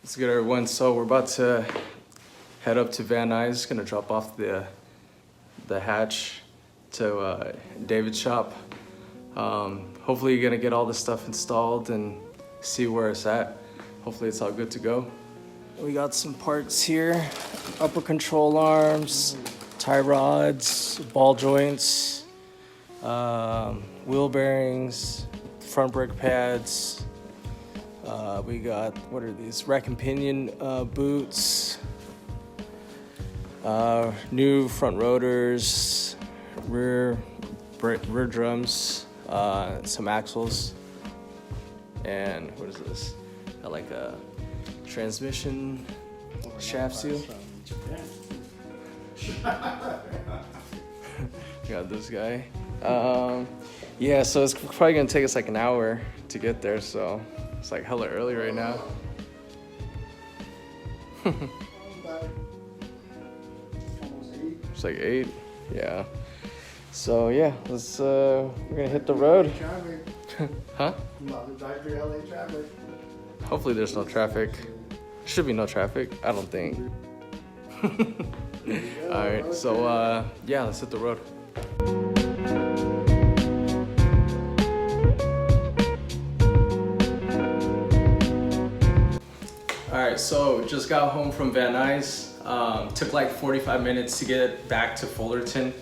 What's good, everyone? So we're about to head up to Van Nuys. Gonna drop off the hatch to David's shop. Hopefully you're gonna get all this stuff installed and see where it's at. Hopefully it's all good to go. We got some parts here: upper control arms, tie rods, ball joints, wheel bearings, front brake pads. We got, what are these? Rack and pinion boots, new front rotors, rear drums, some axles, and what is this? Got like a transmission shaft seal. Got this guy. Yeah, so it's probably gonna take us like an hour to get there, so it's like hella early right now. It's like 8, yeah. So yeah, let's we're gonna hit the road. Huh? Hopefully there's no traffic. Should be no traffic, I don't think. Alright, so yeah, let's hit the road. Alright, so just got home from Van Nuys. Took like 45 minutes to get back to Fullerton.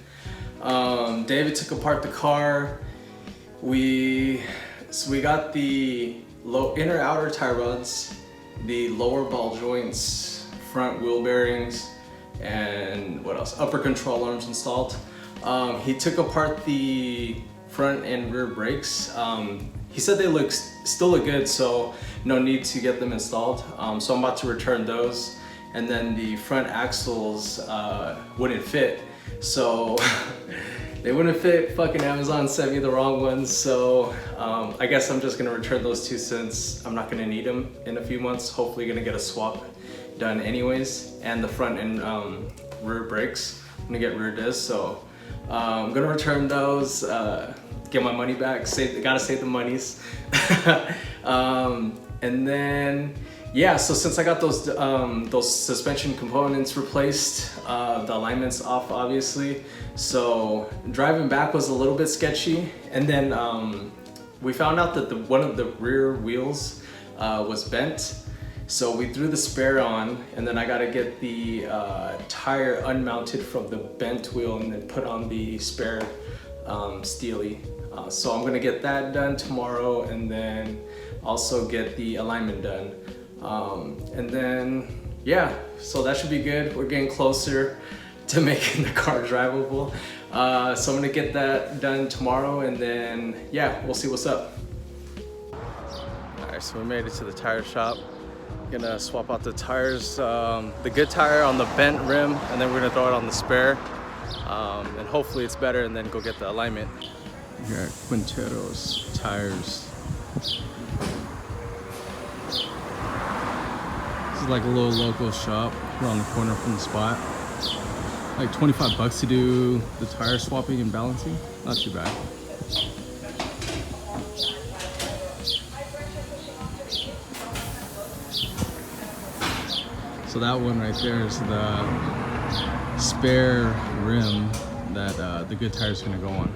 David took apart the car. We got the inner outer tie rods, the lower ball joints, front wheel bearings, and what else? Upper control arms installed. He took apart the front and rear brakes. He said they still look good, so no need to get them installed. So I'm about to return those. And then the front axles wouldn't fit. So they wouldn't fit. Fucking Amazon sent me the wrong ones. So I guess I'm just gonna return those two since I'm not gonna need them in a few months. Hopefully gonna get a swap done anyways. And the front and rear brakes, I'm gonna get rear discs. So I'm gonna return those, get my money back, gotta save the monies. And then, yeah, so since I got those suspension components replaced, the alignment's off obviously. So driving back was a little bit sketchy. And then we found out that one of the rear wheels was bent. So we threw the spare on, and then I gotta get the tire unmounted from the bent wheel and then put on the spare steely. So I'm gonna get that done tomorrow, and then also get the alignment done. And then, yeah, so that should be good. We're getting closer to making the car drivable. So I'm gonna get that done tomorrow, and then, yeah, we'll see what's up. All right, so we made it to the tire shop. Gonna swap out the tires, the good tire on the bent rim, and then we're gonna throw it on the spare. And hopefully it's better, and then go get the alignment. Here at Quintero's Tires. This is like a little local shop around the corner from the spot. Like 25 bucks to do the tire swapping and balancing. Not too bad. So that one right there is the spare rim that the good tire is gonna go on.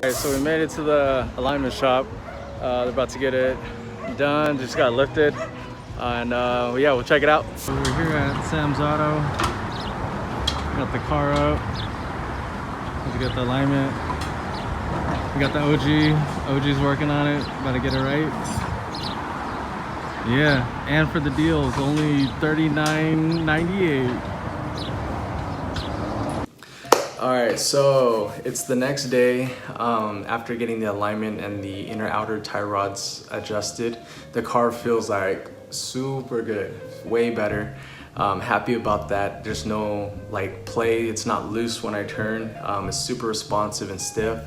Okay, so we made it to the alignment shop. They're about to get it done. Just got lifted, and yeah, we'll check it out. So we're here at Sam's Auto. Got the car up. We got the alignment. We got the OG. OG's working on it. About to get it right. Yeah, and for the deals, only $39.98. All right, so it's the next day. After getting the alignment and the inner outer tie rods adjusted, the car feels like super good, way better. Happy about that. There's no like play, it's not loose when I turn. It's super responsive and stiff.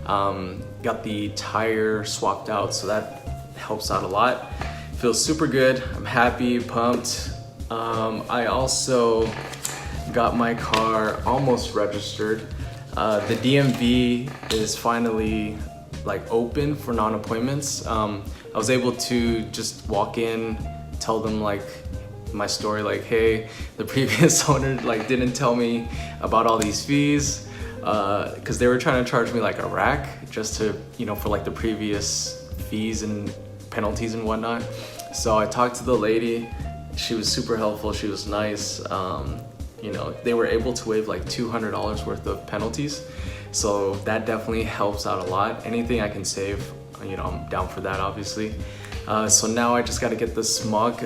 Got the tire swapped out, so that helps out a lot. Feels super good. I'm happy, pumped. I also got my car almost registered. The DMV is finally like open for non-appointments. I was able to just walk in, tell them like, my story like, hey, the previous owner like didn't tell me about all these fees, because they were trying to charge me like a rack just to, you know, for like the previous fees and penalties and whatnot. So I talked to the lady. She was super helpful. She was nice. You know, they were able to waive like $200 worth of penalties. So that definitely helps out a lot. Anything I can save, you know, I'm down for that, obviously. So now I just got to get the smog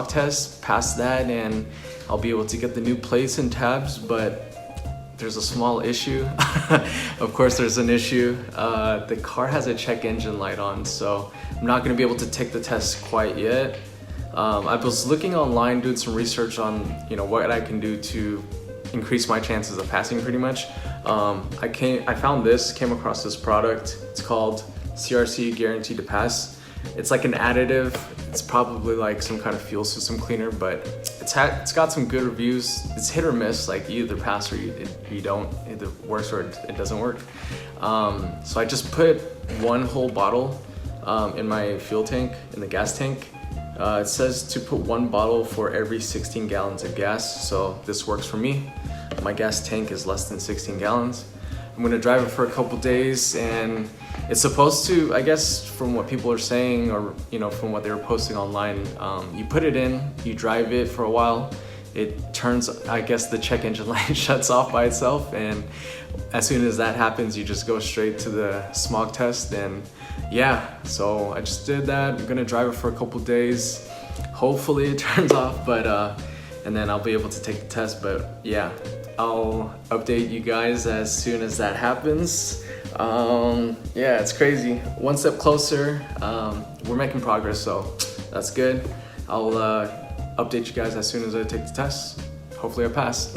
test, pass that, and I'll be able to get the new plates and tabs. But there's a small issue. Of course, there's an issue. The car has a check engine light on, so I'm not going to be able to take the test quite yet. I was looking online, doing some research on, you know, what I can do to increase my chances of passing, pretty much. I found this, came across this product. It's called CRC Guaranteed to Pass. It's like an additive. It's probably like some kind of fuel system cleaner, but it's got some good reviews. It's hit or miss, like you either pass or you don't. It either works or it doesn't work. So I just put one whole bottle in my fuel tank, in the gas tank. It says to put one bottle for every 16 gallons of gas, so this works for me. My gas tank is less than 16 gallons. I'm gonna drive it for a couple days, and it's supposed to, I guess, from what people are saying, or you know, from what they were posting online, you put it in, you drive it for a while, it turns, I guess the check engine light shuts off by itself, and as soon as that happens, you just go straight to the smog test. And yeah, so I just did that. I'm gonna drive it for a couple days. Hopefully it turns off, but and then I'll be able to take the test. But yeah, I'll update you guys as soon as that happens. Yeah, it's crazy. One step closer. We're making progress, so that's good. I'll update you guys as soon as I take the test. Hopefully I pass.